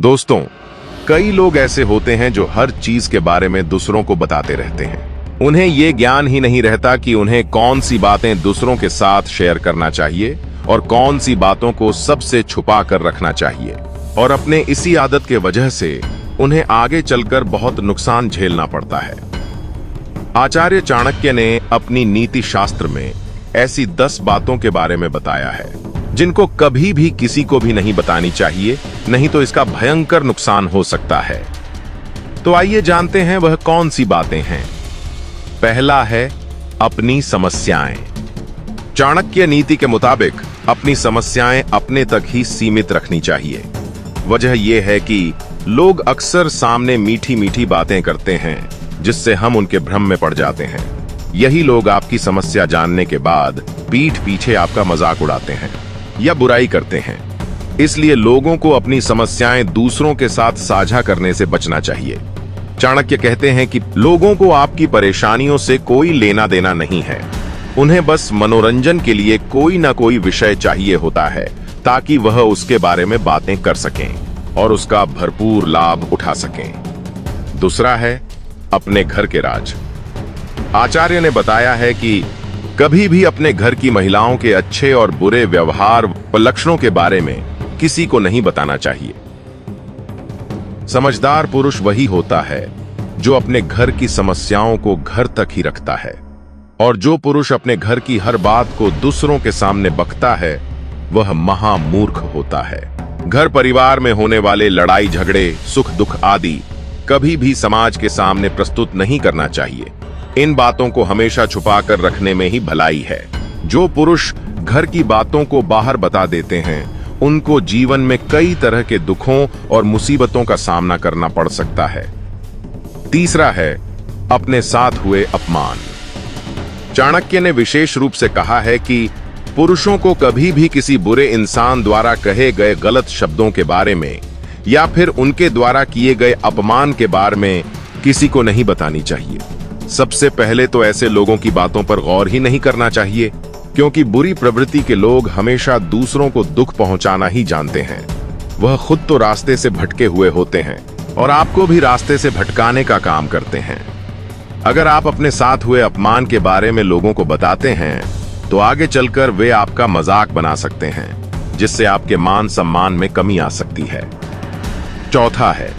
दोस्तों, कई लोग ऐसे होते हैं जो हर चीज के बारे में दूसरों को बताते रहते हैं। उन्हें ये ज्ञान ही नहीं रहता कि उन्हें कौन सी बातें दूसरों के साथ शेयर करना चाहिए और कौन सी बातों को सबसे छुपा कर रखना चाहिए। और अपने इसी आदत के वजह से उन्हें आगे चलकर बहुत नुकसान झेलना पड़ता है। आचार्य चाणक्य ने अपनी नीति शास्त्र में ऐसी 10 बातों के बारे में बताया है जिनको कभी भी किसी को भी नहीं बतानी चाहिए, नहीं तो इसका भयंकर नुकसान हो सकता है। तो आइए जानते हैं वह कौन सी बातें हैं। पहला है अपनी समस्याएं। चाणक्य नीति के मुताबिक अपनी समस्याएं अपने तक ही सीमित रखनी चाहिए। वजह यह है कि लोग अक्सर सामने मीठी मीठी बातें करते हैं जिससे हम उनके भ्रम में पड़ जाते हैं। यही लोग आपकी समस्या जानने के बाद पीठ पीछे आपका मजाक उड़ाते हैं या बुराई करते हैं। इसलिए लोगों को अपनी समस्याएं दूसरों के साथ साझा करने से बचना चाहिए। चाणक्य कहते हैं कि लोगों को आपकी परेशानियों से कोई लेना देना नहीं है। उन्हें बस मनोरंजन के लिए कोई ना कोई विषय चाहिए होता है ताकि वह उसके बारे में बातें कर सकें और उसका भरपूर लाभ उठा सकें। दूसरा है अपने घर के राज। आचार्य ने बताया है कि कभी भी अपने घर की महिलाओं के अच्छे और बुरे व्यवहार व लक्षणों के बारे में किसी को नहीं बताना चाहिए। समझदार पुरुष वही होता है जो अपने घर की समस्याओं को घर तक ही रखता है, और जो पुरुष अपने घर की हर बात को दूसरों के सामने बकता है वह महामूर्ख होता है। घर परिवार में होने वाले लड़ाई झगड़े, सुख दुख आदि कभी भी समाज के सामने प्रस्तुत नहीं करना चाहिए। इन बातों को हमेशा छुपा कर रखने में ही भलाई है। जो पुरुष घर की बातों को बाहर बता देते हैं उनको जीवन में कई तरह के दुखों और मुसीबतों का सामना करना पड़ सकता है। तीसरा है अपने साथ हुए अपमान। चाणक्य ने विशेष रूप से कहा है कि पुरुषों को कभी भी किसी बुरे इंसान द्वारा कहे गए गलत शब्दों के बारे में या फिर उनके द्वारा किए गए अपमान के बारे में किसी को नहीं बतानी चाहिए। सबसे पहले तो ऐसे लोगों की बातों पर गौर ही नहीं करना चाहिए, क्योंकि बुरी प्रवृत्ति के लोग हमेशा दूसरों को दुख पहुंचाना ही जानते हैं। वह खुद तो रास्ते से भटके हुए होते हैं और आपको भी रास्ते से भटकाने का काम करते हैं। अगर आप अपने साथ हुए अपमान के बारे में लोगों को बताते हैं तो आगे चलकर वे आपका मजाक बना सकते हैं, जिससे आपके मान सम्मान में कमी आ सकती है। चौथा है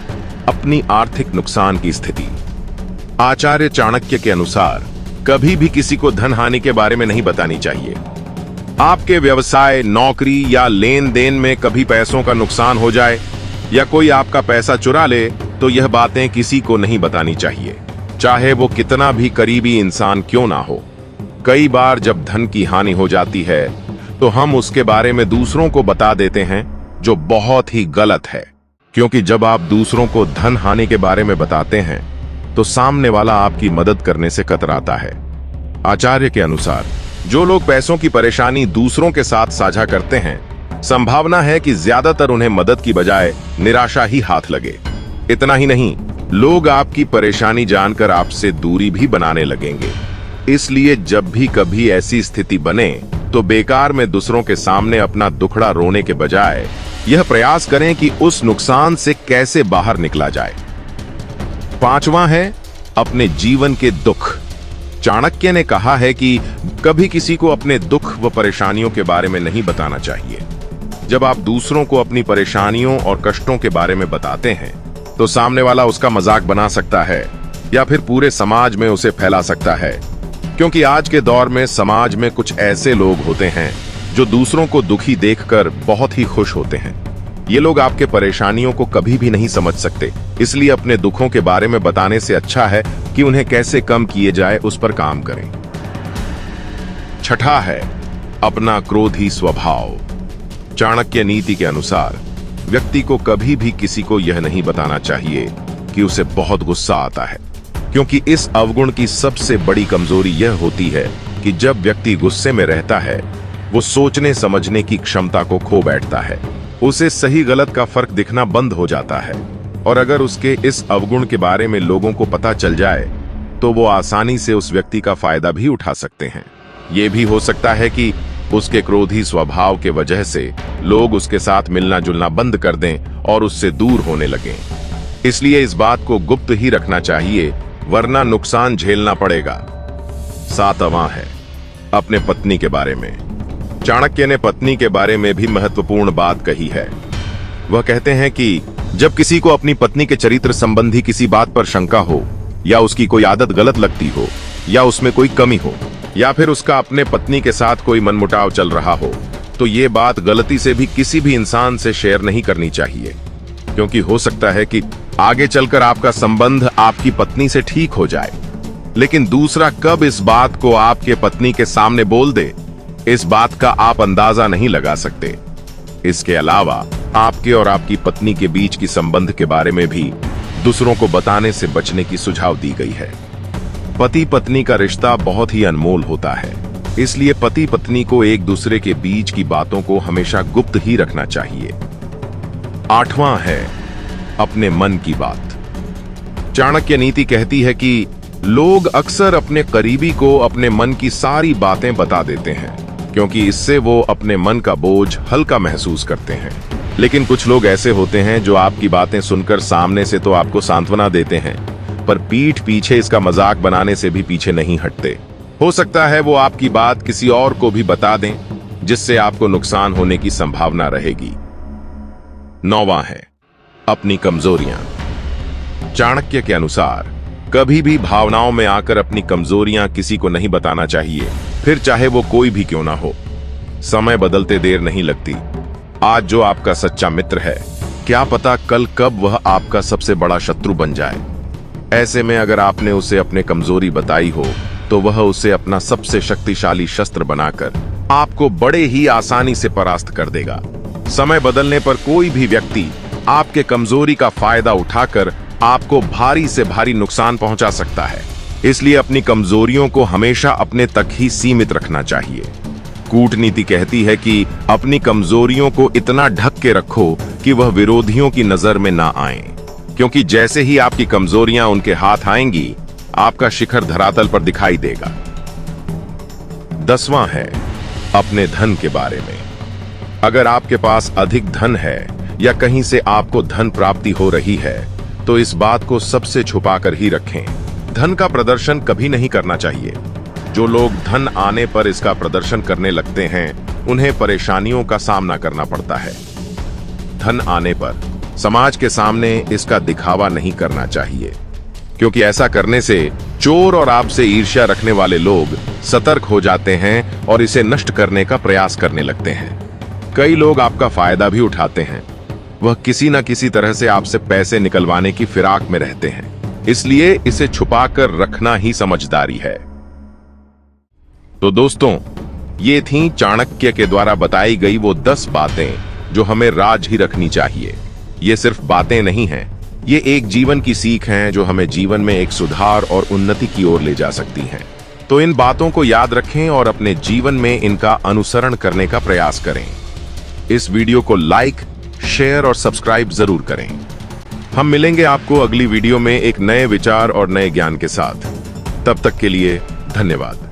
अपनी आर्थिक नुकसान की स्थिति। आचार्य चाणक्य के अनुसार कभी भी किसी को धन हानि के बारे में नहीं बतानी चाहिए। आपके व्यवसाय, नौकरी या लेन देन में कभी पैसों का नुकसान हो जाए या कोई आपका पैसा चुरा ले तो यह बातें किसी को नहीं बतानी चाहिए, चाहे वो कितना भी करीबी इंसान क्यों ना हो। कई बार जब धन की हानि हो जाती है तो हम उसके बारे में दूसरों को बता देते हैं, जो बहुत ही गलत है, क्योंकि जब आप दूसरों को धन हानि के बारे में बताते हैं तो सामने वाला आपकी मदद करने से कतराता है। आचार्य के अनुसार जो लोग पैसों की परेशानी दूसरों के साथ साझा करते हैं, संभावना है कि ज्यादातर उन्हें मदद की बजाय निराशा ही हाथ लगे। इतना ही नहीं, लोग आपकी परेशानी जानकर आपसे दूरी भी बनाने लगेंगे। इसलिए जब भी कभी ऐसी स्थिति बने तो बेकार में दूसरों के सामने अपना दुखड़ा रोने के बजाय यह प्रयास करें कि उस नुकसान से कैसे बाहर निकला जाए। पांचवा है अपने जीवन के दुख। चाणक्य ने कहा है कि कभी किसी को अपने दुख व परेशानियों के बारे में नहीं बताना चाहिए। जब आप दूसरों को अपनी परेशानियों और कष्टों के बारे में बताते हैं तो सामने वाला उसका मजाक बना सकता है या फिर पूरे समाज में उसे फैला सकता है, क्योंकि आज के दौर में समाज में कुछ ऐसे लोग होते हैं जो दूसरों को दुखी देखकर बहुत ही खुश होते हैं। ये लोग आपके परेशानियों को कभी भी नहीं समझ सकते, इसलिए अपने दुखों के बारे में बताने से अच्छा है कि उन्हें कैसे कम किए जाए उस पर काम करें। छठा है अपना क्रोधी स्वभाव। चाणक्य नीति के अनुसार व्यक्ति को कभी भी किसी को यह नहीं बताना चाहिए कि उसे बहुत गुस्सा आता है, क्योंकि इस अवगुण की सबसे बड़ी कमजोरी यह होती है कि जब व्यक्ति गुस्से में रहता है वो सोचने समझने की क्षमता को खो बैठता है। उसे सही गलत का फर्क दिखना बंद हो जाता है, और अगर उसके इस अवगुण के बारे में लोगों को पता चल जाए तो वो आसानी से उस व्यक्ति का फायदा भी उठा सकते हैं। ये भी हो सकता है कि उसके क्रोधी स्वभाव के वजह से लोग उसके साथ मिलना जुलना बंद कर दें और उससे दूर होने लगें। इसलिए इस बात को गुप्त ही रखना चाहिए, वरना नुकसान झेलना पड़ेगा। 7वां है अपने पत्नी के बारे में। चाणक्य ने पत्नी के बारे में भी महत्वपूर्ण बात कही है। वह कहते हैं कि जब किसी को अपनी पत्नी के चरित्र संबंधी किसी बात पर शंका हो, या उसकी कोई आदत गलत लगती हो, या उसमें कोई कमी हो, या फिर उसका अपने पत्नी के साथ कोई मनमुटाव चल रहा हो, तो ये बात गलती से भी किसी भी इंसान से शेयर नहीं करनी चाहिए, क्योंकि हो सकता है कि आगे चलकर आपका संबंध आपकी पत्नी से ठीक हो जाए। लेकिन दूसरा कब इस बात को आपके पत्नी के सामने बोल दे, इस बात का आप अंदाजा नहीं लगा सकते। इसके अलावा आपके और आपकी पत्नी के बीच की संबंध के बारे में भी दूसरों को बताने से बचने की सुझाव दी गई है। पति पत्नी का रिश्ता बहुत ही अनमोल होता है, इसलिए पति पत्नी को एक दूसरे के बीच की बातों को हमेशा गुप्त ही रखना चाहिए। 8वां है अपने मन की बात। चाणक्य नीति कहती है कि लोग अक्सर अपने करीबी को अपने मन की सारी बातें बता देते हैं, क्योंकि इससे वो अपने मन का बोझ हल्का महसूस करते हैं। लेकिन कुछ लोग ऐसे होते हैं जो आपकी बातें सुनकर सामने से तो आपको सांत्वना देते हैं, पर पीठ पीछे इसका मजाक बनाने से भी पीछे नहीं हटते। हो सकता है वो आपकी बात किसी और को भी बता दें, जिससे आपको नुकसान होने की संभावना रहेगी। 9वां है अपनी कमजोरियां। चाणक्य के अनुसार कभी भी भावनाओं में आकर अपनी कमजोरियां किसी को नहीं बताना चाहिए, फिर चाहे वो कोई भी क्यों ना हो। समय बदलते देर नहीं लगती। आज जो आपका सच्चा मित्र है, क्या पता कल कब वह आपका सबसे बड़ा शत्रु बन जाए। ऐसे में अगर आपने उसे अपने कमजोरी बताई हो, तो वह उसे अपना सबसे शक्तिशाली शस्त्र बनाकर आपको बड़े ही आसानी से परास्त कर देगा। समय बदलने पर कोई भी व्यक्ति आपके कमजोरी का फायदा उठाकर आपको भारी से भारी नुकसान पहुंचा सकता है। इसलिए अपनी कमजोरियों को हमेशा अपने तक ही सीमित रखना चाहिए। कूटनीति कहती है कि अपनी कमजोरियों को इतना ढक के रखो कि वह विरोधियों की नजर में ना आए, क्योंकि जैसे ही आपकी कमजोरियां उनके हाथ आएंगी, आपका शिखर धरातल पर दिखाई देगा। 10वां है अपने धन के बारे में। अगर आपके पास अधिक धन है या कहीं से आपको धन प्राप्ति हो रही है, तो इस बात को सबसे छुपाकर ही रखें। धन का प्रदर्शन कभी नहीं करना चाहिए। जो लोग धन आने पर इसका प्रदर्शन करने लगते हैं, उन्हें परेशानियों का सामना करना पड़ता है। धन आने पर समाज के सामने इसका दिखावा नहीं करना चाहिए, क्योंकि ऐसा करने से चोर और आपसे ईर्ष्या रखने वाले लोग सतर्क हो जाते हैं और इसे नष्ट करने का प्रयास करने लगते हैं। कई लोग आपका फायदा भी उठाते हैं। वह किसी न किसी तरह से आपसे पैसे निकलवाने की फिराक में रहते हैं, इसलिए इसे छुपाकर रखना ही समझदारी है। तो दोस्तों, ये थीं चाणक्य के द्वारा बताई गई वो 10 बातें जो हमें राज ही रखनी चाहिए। ये सिर्फ बातें नहीं हैं, ये एक जीवन की सीख हैं जो हमें जीवन में एक सुधार और उन्नति की ओर ले जा सकती हैं। तो इन बातों को याद रखें और अपने जीवन में इनका अनुसरण करने का प्रयास करें। इस वीडियो को लाइक, शेयर और सब्सक्राइब जरूर करें। हम मिलेंगे आपको अगली वीडियो में एक नए विचार और नए ज्ञान के साथ। तब तक के लिए धन्यवाद।